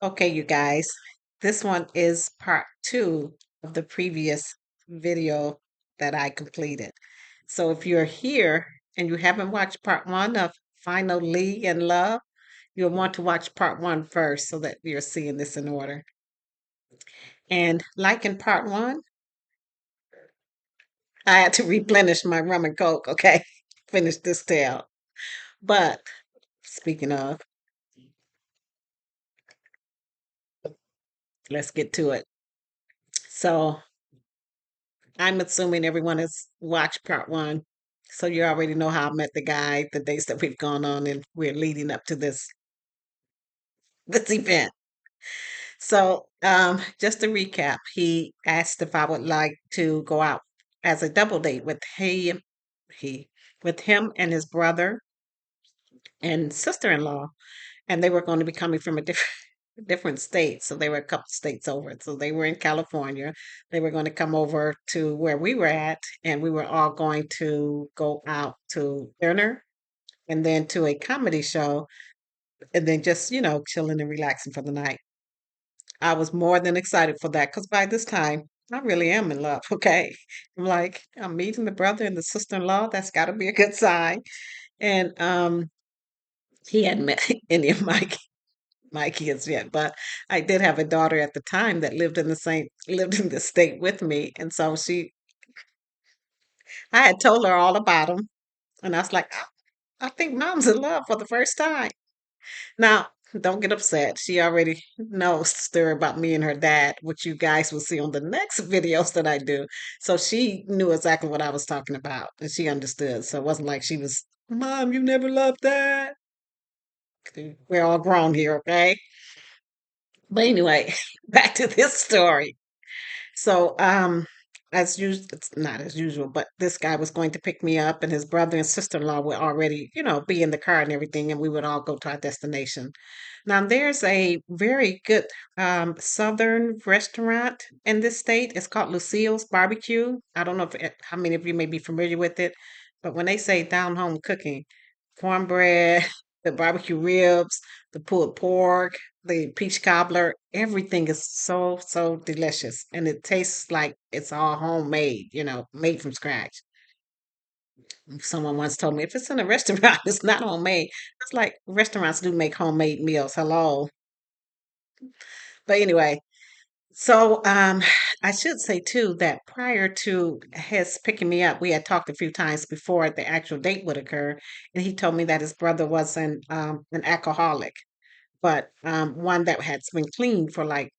Okay, you guys, this one is part two of the previous video that I completed. So if you're here and you haven't watched part one of Finally in Love, you'll want to watch part one first so that you're seeing this in order. And like in part one, I had to replenish my rum and coke, okay? Finish this tale. But speaking of, let's get to it. So I'm assuming everyone has watched part one. So you already know how I met the guy, the dates that we've gone on, and we're leading up to this event. So just to recap, he asked if I would like to go out as a double date with he with him and his brother and sister-in-law, and they were going to be coming from a different state. So they were a couple states over. So they were in California. They were going to come over to where we were at, and we were all going to go out to dinner and then to a comedy show, and then just, chilling and relaxing for the night. I was more than excited for that because by this time, I really am in love. Okay. I'm like, I'm meeting the brother and the sister in law. That's got to be a good sign. And he hadn't met any of my kids yet, but I did have a daughter at the time that lived in the state with me, and so I had told her all about him, and I was like, I think mom's in love for the first time. Now, don't get upset. She already knows the story about me and her dad, which you guys will see on the next videos that I do. So she knew exactly what I was talking about, and she understood. So it wasn't like she was, Mom, you never loved that. We're all grown here, okay? But anyway, back to this story. So, as usual, it's not as usual, but this guy was going to pick me up, and his brother and sister-in-law would already, be in the car and everything, and we would all go to our destination. Now, there's a very good southern restaurant in this state. It's called Lucille's Barbecue. I don't know how many of you may be familiar with it, but when they say down home cooking, cornbread, the barbecue ribs, the pulled pork, the peach cobbler, everything is so, so delicious. And it tastes like it's all homemade, made from scratch. Someone once told me if it's in a restaurant, it's not homemade. It's like restaurants do make homemade meals. Hello. But anyway, so I should say too that prior to his picking me up, we had talked a few times before the actual date would occur, and he told me that his brother was an alcoholic, but one that had been clean for like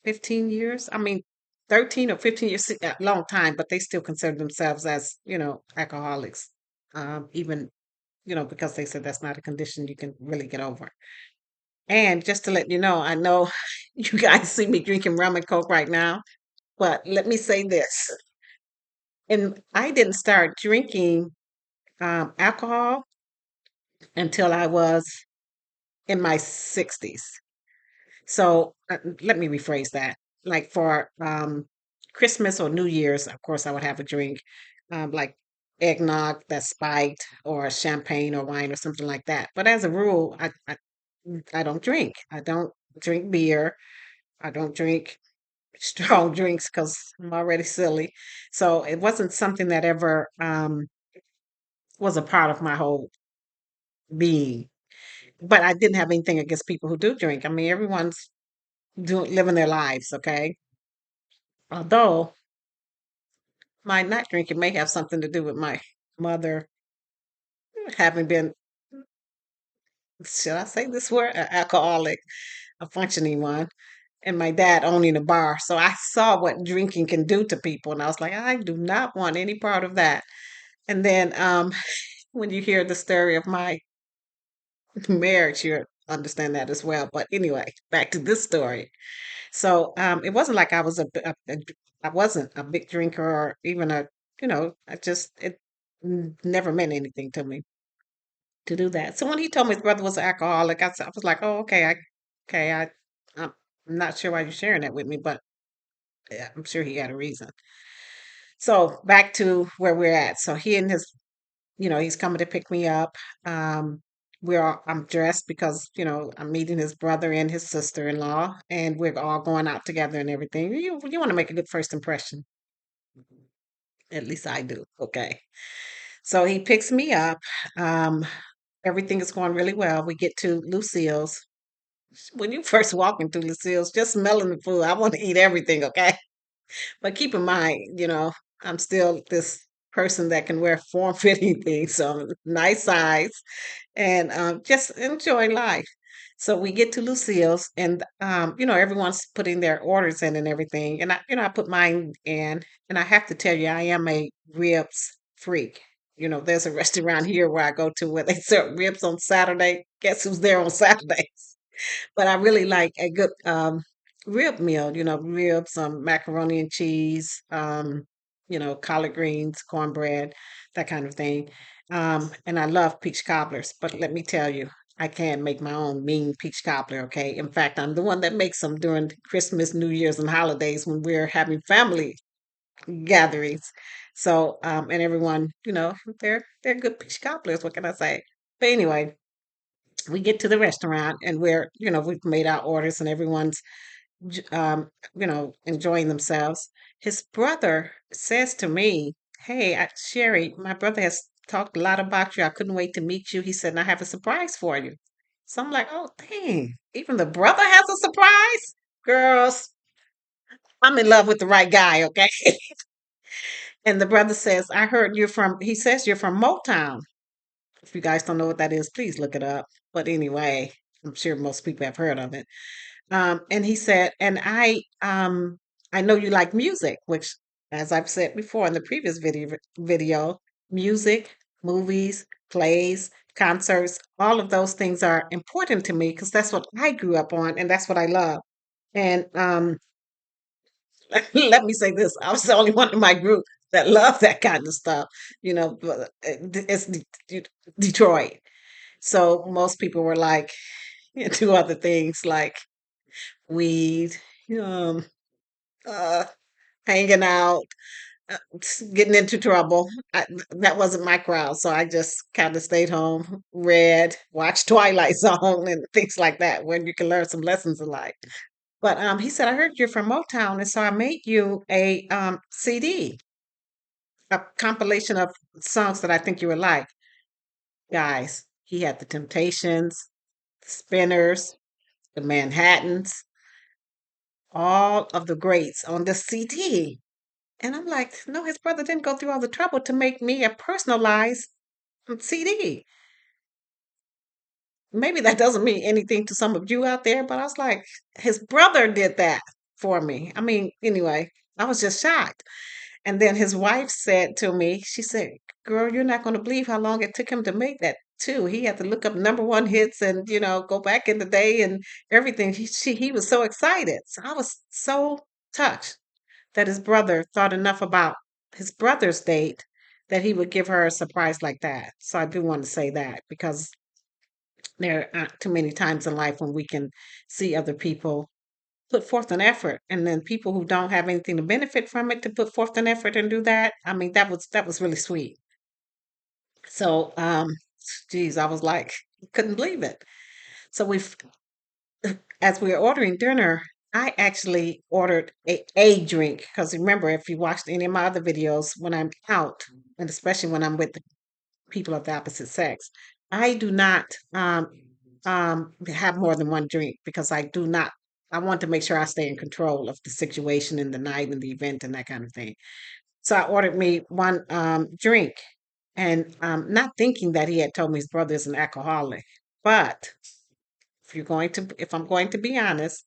15 years. I mean, 13 or 15 years, a long time, but they still consider themselves as, alcoholics. Even, because they said that's not a condition you can really get over. And just to let you know, I know you guys see me drinking rum and coke right now, but let me say this. And I didn't start drinking alcohol until I was in my 60s. So let me rephrase that. Like for Christmas or New Year's, of course, I would have a drink, like eggnog that's spiked, or champagne or wine or something like that. But as a rule, I don't drink. I don't drink beer. I don't drink strong drinks because I'm already silly. So it wasn't something that ever was a part of my whole being. But I didn't have anything against people who do drink. I mean, everyone's doing living their lives, okay? Although my not drinking may have something to do with my mother having been, should I say this word, an alcoholic, a functioning one, and my dad owning a bar. So I saw what drinking can do to people, and I was like, I do not want any part of that. And then when you hear the story of my marriage, you understand that as well. But anyway, back to this story. So it wasn't like I was I wasn't a big drinker or even I just it never meant anything to me to do that. So when he told me his brother was an alcoholic, I was like, oh, okay, okay, I'm not sure why you're sharing that with me, but yeah, I'm sure he had a reason. So back to where we're at. So he and his, he's coming to pick me up. Um, I'm dressed because, I'm meeting his brother and his sister-in-law, and we're all going out together and everything. You want to make a good first impression. At least I do. Okay. So he picks me up. Um, Everything is going really well. We get to Lucille's. When you first walk into Lucille's, just smelling the food, I want to eat everything, okay? But keep in mind, I'm still this person that can wear form-fitting things, so nice size and just enjoy life. So we get to Lucille's, and everyone's putting their orders in and everything, and I put mine in, and I have to tell you, I am a ribs freak. There's a restaurant here where I go to where they serve ribs on Saturday. Guess who's there on Saturdays? But I really like a good rib meal, ribs, macaroni and cheese, collard greens, cornbread, that kind of thing. And I love peach cobblers, but let me tell you, I can make my own mean peach cobbler, okay? In fact, I'm the one that makes them during Christmas, New Year's, and holidays when we're having family gatherings. So, and everyone, they're good peach cobblers. What can I say? But anyway, we get to the restaurant and we've made our orders and everyone's enjoying themselves. His brother says to me, "Hey, Sherry, my brother has talked a lot about you. I couldn't wait to meet you." He said, "And I have a surprise for you." So I'm like, "Oh, dang, even the brother has a surprise?" Girls, I'm in love with the right guy, okay? And the brother says, he says you're from Motown. If you guys don't know what that is, please look it up. But anyway, I'm sure most people have heard of it. And he said, and I know you like music, which, as I've said before in the previous video, music, movies, plays, concerts, all of those things are important to me because that's what I grew up on and that's what I love. And let me say this: I was the only one in my group that loved that kind of stuff. But it's Detroit, so most people were like into other things like weed, um, uh, hanging out, getting into trouble. That wasn't my crowd, so I just kind of stayed home, read, watched Twilight Zone, and things like that, where you can learn some lessons in life. But he said, "I heard you're from Motown, and so I made you a CD, a compilation of songs that I think you would like." Guys, he had the Temptations, the Spinners, the Manhattans, all of the greats on the CD. And I'm like, no, his brother didn't go through all the trouble to make me a personalized CD. Maybe that doesn't mean anything to some of you out there, but I was like, his brother did that for me. I mean, anyway, I was just shocked. And then his wife said to me, she said, "Girl, you're not going to believe how long it took him to make that, too. He had to look up number one hits and, go back in the day and everything." He was so excited. So I was so touched that his brother thought enough about his brother's date that he would give her a surprise like that. So I do want to say that because there aren't too many times in life when we can see other people put forth an effort, and then people who don't have anything to benefit from it to put forth an effort and do that. I mean, that was really sweet. So, geez, I was like, couldn't believe it. So as we were ordering dinner, I actually ordered a drink because remember, if you watched any of my other videos, when I'm out, and especially when I'm with people of the opposite sex, I do not have more than one drink because I do not. I want to make sure I stay in control of the situation and the night and the event and that kind of thing. So I ordered me one drink, and not thinking that he had told me his brother is an alcoholic. But if I'm going to be honest,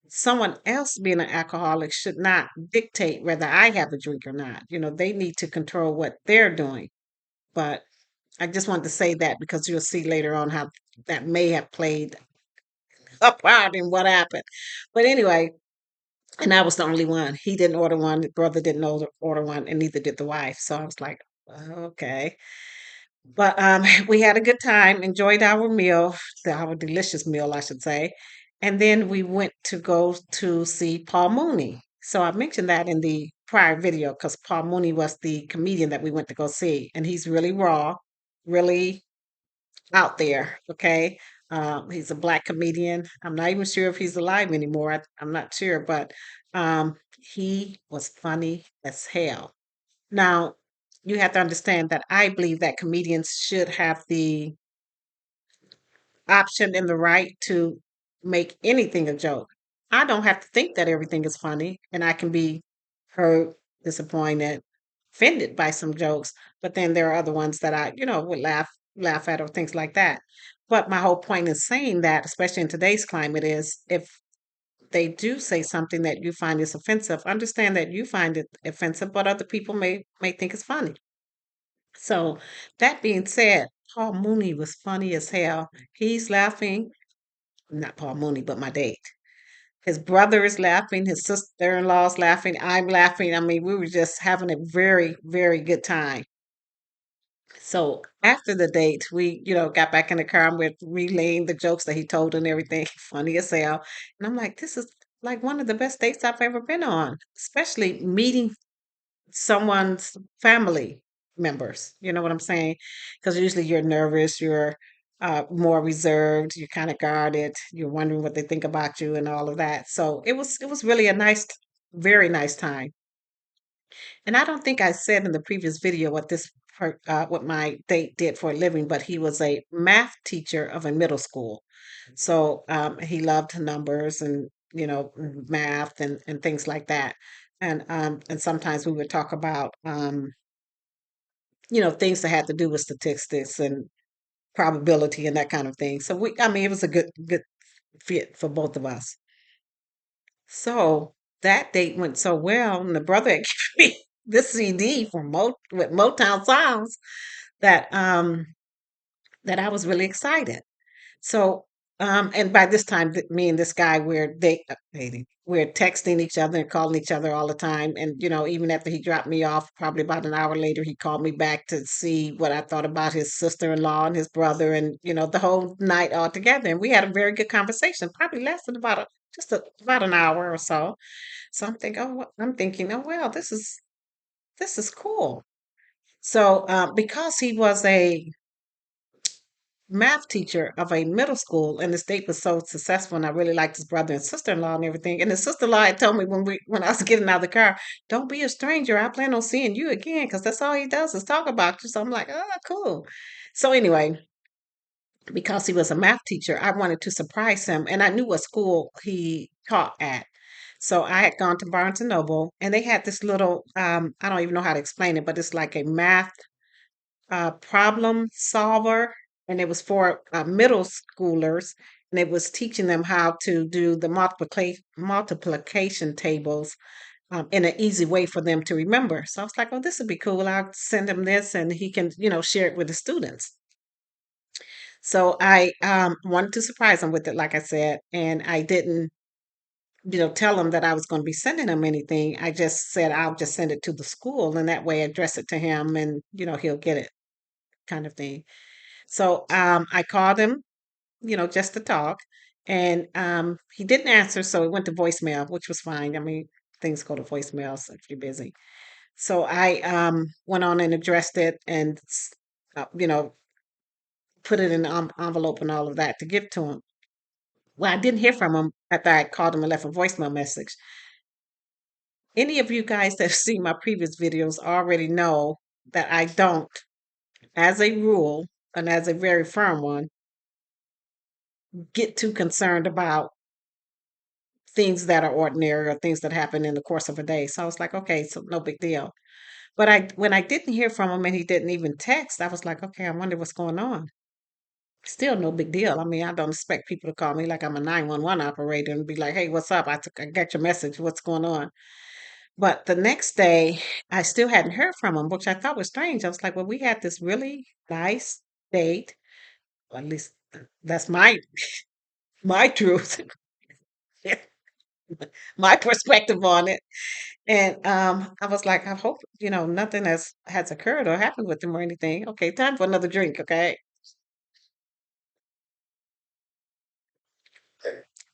someone else being an alcoholic should not dictate whether I have a drink or not. They need to control what they're doing. But I just wanted to say that because you'll see later on how that may have played a part in what happened. But anyway, and I was the only one. He didn't order one, the brother didn't order one, and neither did the wife. So I was like, okay. But we had a good time, enjoyed our meal, our delicious meal, I should say. And then we went to go to see Paul Mooney. So I mentioned that in the prior video because Paul Mooney was the comedian that we went to go see. And he's really raw, really out there. Okay. He's a black comedian. I'm not even sure if he's alive anymore. I'm not sure, but he was funny as hell. Now, you have to understand that I believe that comedians should have the option and the right to make anything a joke. I don't have to think that everything is funny, and I can be hurt, disappointed, offended by some jokes. But then there are other ones that would laugh at or things like that. But my whole point in saying that, especially in today's climate, is if they do say something that you find is offensive, understand that you find it offensive, but other people may think it's funny. So that being said, Paul Mooney was funny as hell. He's laughing, not Paul Mooney, but my date. His brother is laughing, his sister-in-law's laughing, I'm laughing. I mean, we were just having a very, very good time. So after the date, we got back in the car and we're relaying the jokes that he told and everything, funny as hell. And I'm like, this is like one of the best dates I've ever been on, especially meeting someone's family members. You know what I'm saying? Because usually you're nervous, you're more reserved, you're kind of guarded, you're wondering what they think about you and all of that. So it was really a nice, very nice time. And I don't think I said in the previous video what my date did for a living, but he was a math teacher of a middle school. So he loved numbers and math and things like that. And sometimes we would talk about things that had to do with statistics and probability and that kind of thing. So I mean, it was a good fit for both of us. So that date went so well, and the brother had given me this CD from with Motown songs that that I was really excited. So, and by this time, me and this guy, dating. We're texting each other and calling each other all the time. And, even after he dropped me off, probably about an hour later, he called me back to see what I thought about his sister-in-law and his brother and, the whole night all together. And we had a very good conversation, probably lasted about an hour or so. So I'm thinking, oh, well, this is cool. So, because he was a math teacher of a middle school, and the state was so successful, and I really liked his brother and sister-in-law and everything. And his sister-in-law had told me when I was getting out of the car, "Don't be a stranger. I plan on seeing you again because that's all he does is talk about you." So I'm like, "Oh, cool." So anyway, because he was a math teacher, I wanted to surprise him, and I knew what school he taught at. So I had gone to Barnes and Noble, and they had this little I don't even know how to explain it, but it's like a math problem solver, and it was for middle schoolers, and it was teaching them how to do the multiplication tables in an easy way for them to remember. So I was like, "Oh, this would be cool. I'll send him this, and he can, share it with the students." So I wanted to surprise him with it, like I said, and I didn't, tell him that I was going to be sending him anything. I just said I'll just send it to the school, and that way address it to him, and he'll get it, kind of thing. So I called him, just to talk, and he didn't answer, so it went to voicemail, which was fine. I mean, things go to voicemail so if you're busy. So I went on and addressed it and uh, you know put it in an envelope and all of that to give to him. Well, I didn't hear from him after I called him and left a voicemail message. Any of you guys that have seen my previous videos already know that I don't, as a rule, and as a very firm one, get too concerned about things that are ordinary or things that happen in the course of a day. So I was like, okay, so no big deal. But when I didn't hear from him and he didn't even text, I was like, okay, I wonder what's going on. Still no big deal. I mean, I don't expect people to call me like I'm a 911 operator and be like, hey, what's up? I got your message. What's going on? But the next day, I still hadn't heard from him, which I thought was strange. I was like, well, we had this really nice date. Or at least that's my truth, my perspective on it. And I was like, I hope, nothing has occurred or happened with him or anything. Okay, time for another drink, okay?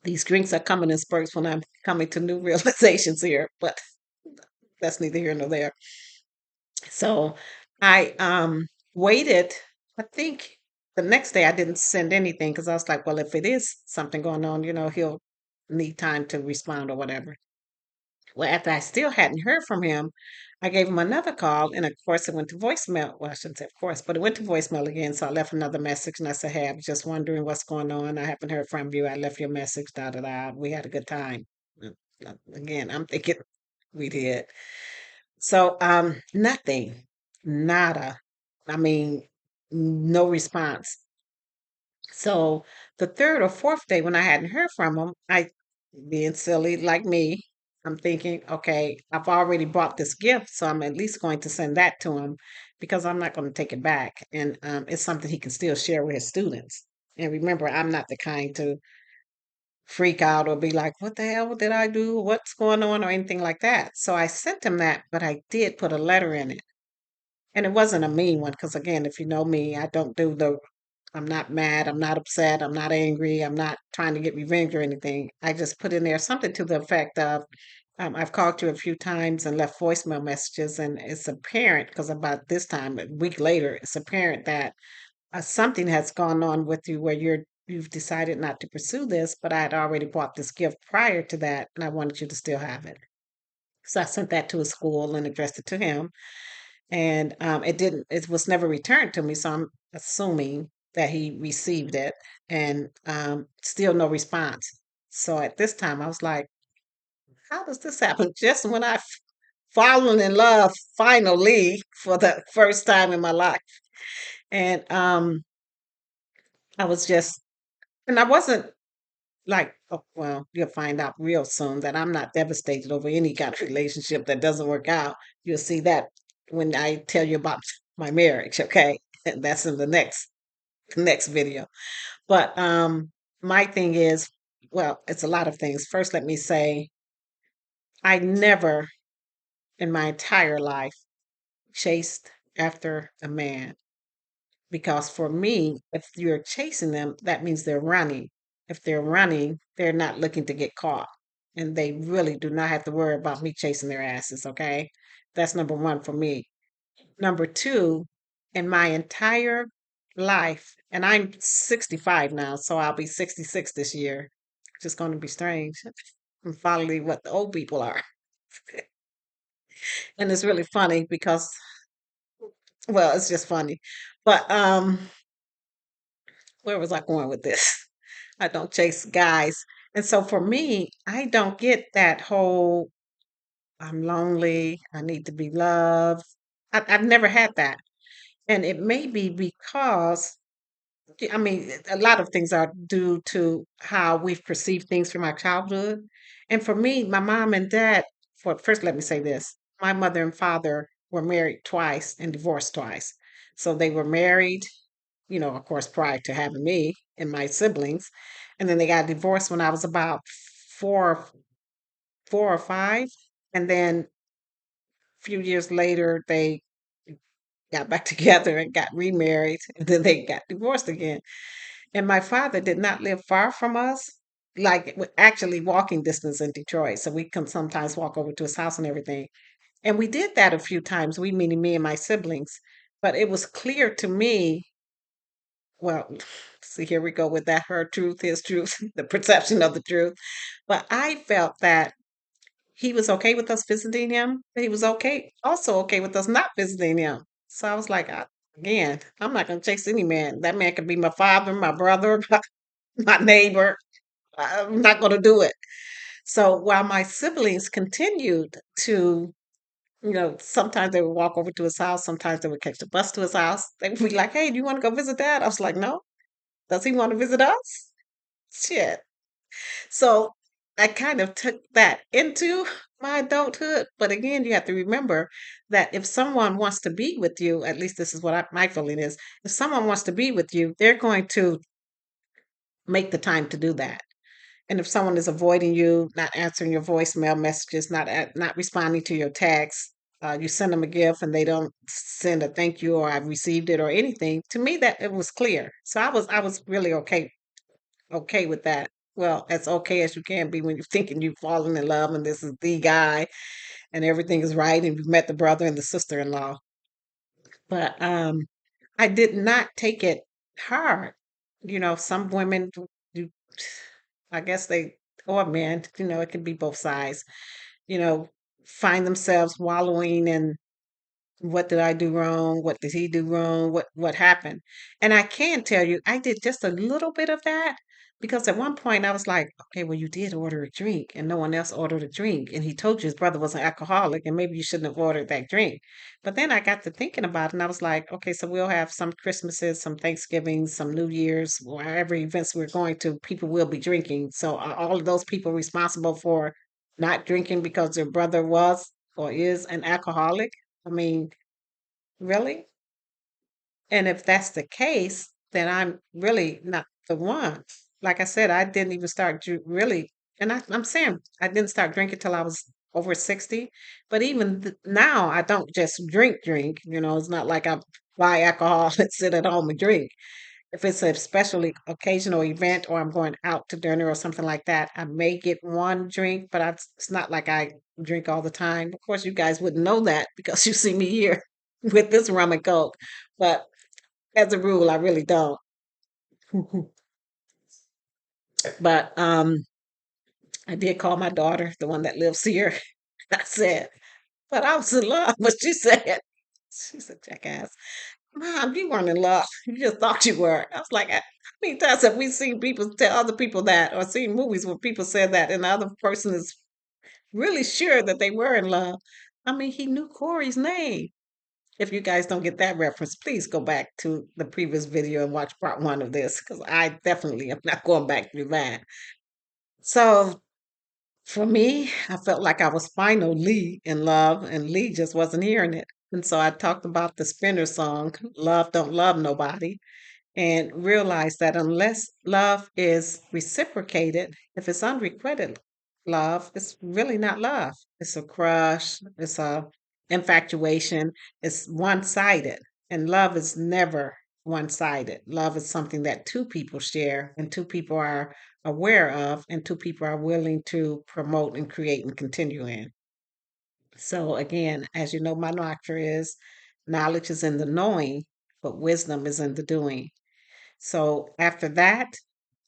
These drinks are coming in spurts when I'm coming to new realizations here, but that's neither here nor there. So I waited, I think the next day I didn't send anything because I was like, well, if it is something going on, he'll need time to respond or whatever. Well, after I still hadn't heard from him, I gave him another call, and of course, it went to voicemail. Well, I shouldn't say of course, but it went to voicemail again. So I left another message, and I said, "Hey, I was just wondering what's going on. I haven't heard from you. I left your message. Da da da. We had a good time." Again, I'm thinking we did. So, nothing, nada. I mean, no response. So the third or fourth day when I hadn't heard from him, being silly like me, I'm thinking, okay, I've already bought this gift, so I'm at least going to send that to him because I'm not going to take it back. And it's something he can still share with his students. And remember, I'm not the kind to freak out or be like, what the hell did I do? What's going on? Or anything like that. So I sent him that, but I did put a letter in it. And it wasn't a mean one because, again, if you know me, I don't do I'm not mad, I'm not upset, I'm not angry, I'm not trying to get revenge or anything. I just put in there something to the effect of, I've called you a few times and left voicemail messages, and it's apparent because about this time, a week later, it's apparent that something has gone on with you where you've decided not to pursue this, but I had already bought this gift prior to that, and I wanted you to still have it. So I sent that to a school and addressed it to him, and it was never returned to me, so I'm assuming that he received it, and still no response. So at this time I was like, how does this happen just when I've fallen in love finally for the first time in my life? And I was just and I wasn't like, oh, well, you'll find out real soon that I'm not devastated over any kind of relationship that doesn't work out. You'll see that when I tell you about my marriage, okay? And that's in the next video. But my thing is, well, it's a lot of things. First, let me say I never in my entire life chased after a man. Because for me, if you're chasing them, that means they're running. If they're running, they're not looking to get caught. And they really do not have to worry about me chasing their asses, okay? That's number one for me. Number two, in my entire life, and I'm 65 now, so I'll be 66 this year. Just going to be strange. I'm finally what the old people are. And it's really funny because, well, it's just funny. But where was I going with this? I don't chase guys. And so for me, I don't get that whole I'm lonely, I need to be loved. I've never had that. And it may be because, I mean, a lot of things are due to how we've perceived things from our childhood. And for me, my mom and dad, for first, let me say this, my mother and father were married twice and divorced twice. So they were married, of course, prior to having me and my siblings. And then they got divorced when I was about four, 4 or 5. And then a few years later, they got back together and got remarried. And then they got divorced again. And my father did not live far from us, like actually walking distance in Detroit. So we can sometimes walk over to his house and everything. And we did that a few times, we meaning me and my siblings. But it was clear to me, well, see, here we go with that her truth, his truth, the perception of the truth. But I felt that he was okay with us visiting him, but he was also okay with us not visiting him. So I was like, again, I'm not going to chase any man. That man could be my father, my brother, my neighbor. I'm not going to do it. So while my siblings continued to, sometimes they would walk over to his house, sometimes they would catch the bus to his house. They would be like, hey, do you want to go visit dad? I was like, no. Does he want to visit us? Shit. So I kind of took that into my adulthood. But again, you have to remember that if someone wants to be with you, at least this is what my feeling is, if someone wants to be with you, they're going to make the time to do that. And if someone is avoiding you, not answering your voicemail messages, not responding to your texts, you send them a gift and they don't send a thank you or I've received it or anything. To me, that it was clear. So I was really okay with that. Well, as okay as you can be when you're thinking you've fallen in love and this is the guy and everything is right and you've met the brother and the sister-in-law. But I did not take it. hard. Some women do, I guess or men, it can be both sides, you know, find themselves wallowing in what did I do wrong? What did he do wrong? What happened? And I can tell you, I did just a little bit of that because at one point I was like, okay, well, you did order a drink and no one else ordered a drink. And he told you his brother was an alcoholic and maybe you shouldn't have ordered that drink. But then I got to thinking about it and I was like, okay, so we'll have some Christmases, some Thanksgivings, some New Year's, wherever events we're going to, people will be drinking. So are all of those people responsible for not drinking because their brother was or is an alcoholic? I mean, really? And if that's the case, then I'm really not the one. Like I said, I didn't even start really, and I'm saying I didn't start drinking till I was over 60. But even now, I don't just drink. It's not like I buy alcohol and sit at home and drink. If it's a special occasional event or I'm going out to dinner or something like that, I may get one drink, but it's not like I drink all the time. Of course, you guys wouldn't know that because you see me here with this rum and coke. But as a rule, I really don't. But I did call my daughter, the one that lives here. I said, but I was in love. But she said, jackass, Mom, you weren't in love. You just thought you were. I was like, how many times have we seen people tell other people that or seen movies where people said that and the other person is really sure that they were in love? I mean, he knew Corey's name. If you guys don't get that reference, please go back to the previous video and watch part one of this because I definitely am not going back through that. So for me, I felt like I was finally in love, and Lee just wasn't hearing it. And so I talked about the Spinner song, Love Don't Love Nobody, and realized that unless love is reciprocated, if it's unrequited love, it's really not love. It's a crush, it's a infatuation, it's one-sided. And love is never one-sided. Love is something that two people share and two people are aware of and two people are willing to promote and create and continue in. So again, as you know, my mantra is knowledge is in the knowing, but wisdom is in the doing. So after that,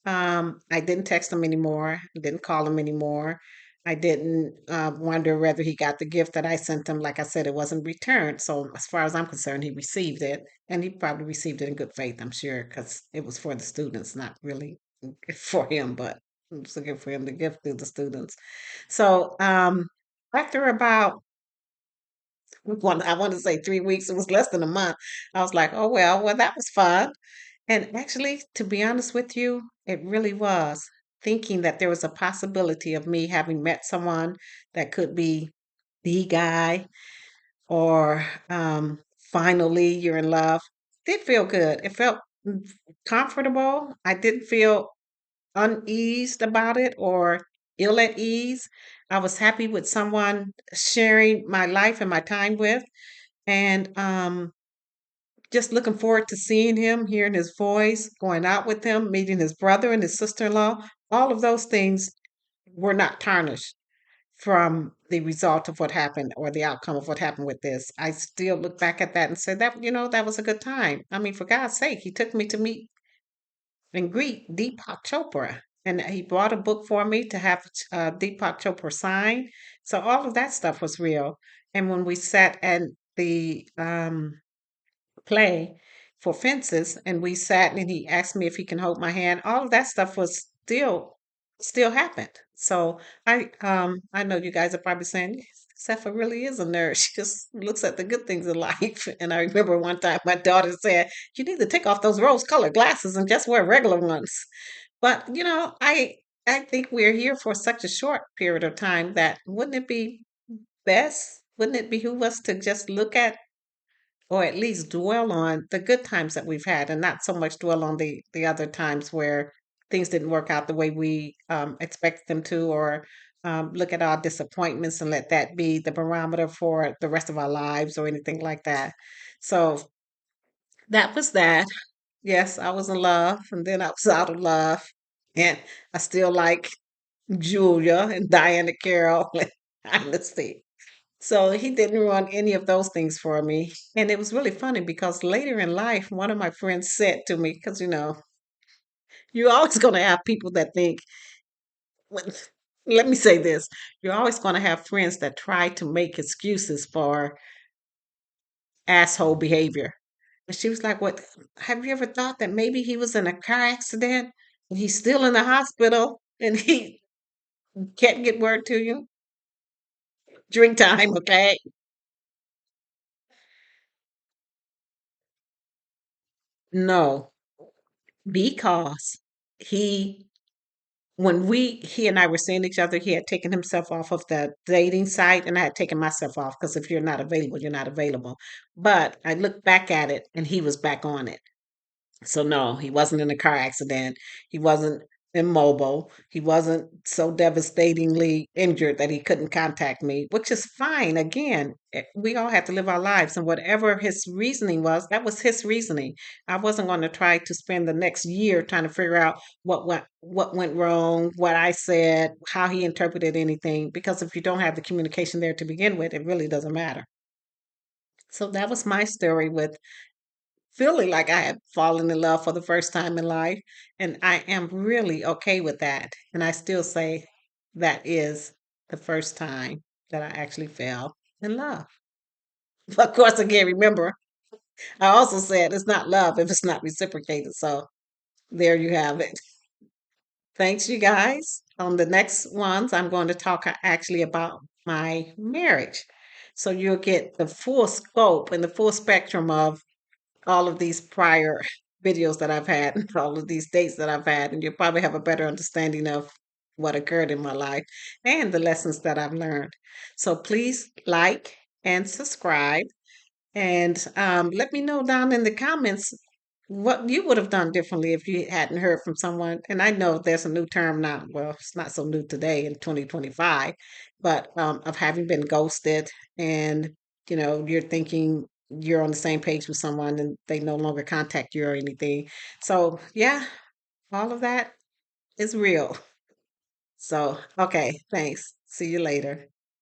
I didn't text him anymore. I didn't call him anymore. I didn't wonder whether he got the gift that I sent him. Like I said, it wasn't returned. So as far as I'm concerned, he received it, and he probably received it in good faith. I'm sure because it was for the students, not really for him, but it was a gift for him to give to the students. So after about I want to say 3 weeks, it was less than a month. I was like, oh well, that was fun. And actually, to be honest with you, it really was. Thinking that there was a possibility of me having met someone that could be the guy or finally you're in love did feel good. It felt comfortable. I didn't feel uneased about it or ill at ease. I was happy with someone sharing my life and my time with. And just looking forward to seeing him, hearing his voice, going out with him, meeting his brother and his sister-in-law. All of those things were not tarnished from the result of what happened or the outcome of what happened with this. I still look back at that and say that, that was a good time. I mean, for God's sake, he took me to meet and greet Deepak Chopra. And he bought a book for me to have Deepak Chopra sign. So all of that stuff was real. And when we sat at the play for fences and we sat and he asked me if he can hold my hand, all of that stuff was still happened. So I know you guys are probably saying, "Yes, Sepha really is a nerd. She just looks at the good things in life." And I remember one time my daughter said, you need to take off those rose colored glasses and just wear regular ones. But I think we're here for such a short period of time that wouldn't it be best? Wouldn't it behoove us to just look at or at least dwell on the good times that we've had and not so much dwell on the other times where things didn't work out the way we expected them to or look at our disappointments and let that be the barometer for the rest of our lives or anything like that. So that was that. Yes, I was in love and then I was out of love. And I still like Julia and Diana Carroll and Honesty. So he didn't run any of those things for me. And it was really funny because later in life, one of my friends said to me, because you're always going to have people that think, well, let me say this, you're always going to have friends that try to make excuses for asshole behavior. And she was like, "What? Have you ever thought that maybe he was in a car accident and he's still in the hospital and he can't get word to you? Drink time, okay?" No, because he he and I were seeing each other, he had taken himself off of the dating site and I had taken myself off because if you're not available, you're not available. But I looked back at it and he was back on it. So no, he wasn't in a car accident. He wasn't immobile. He wasn't so devastatingly injured that he couldn't contact me, which is fine. Again, we all have to live our lives, and whatever his reasoning was, that was his reasoning. I wasn't going to try to spend the next year trying to figure out what went wrong, what I said, how he interpreted anything, because if you don't have the communication there to begin with, it really doesn't matter. So that was my story with feeling like I had fallen in love for the first time in life. And I am really okay with that. And I still say that is the first time that I actually fell in love. But of course, again, remember, I also said it's not love if it's not reciprocated. So there you have it. Thanks, you guys. On the next ones, I'm going to talk actually about my marriage. So you'll get the full scope and the full spectrum of all of these prior videos that I've had, all of these dates that I've had, and you'll probably have a better understanding of what occurred in my life and the lessons that I've learned. So please like and subscribe, and let me know down in the comments what you would have done differently if you hadn't heard from someone. And I know there's a new term now. Well, it's not so new today in 2025, but of having been ghosted and you're thinking you're on the same page with someone and they no longer contact you or anything. So, yeah, all of that is real. So, okay, thanks. See you later.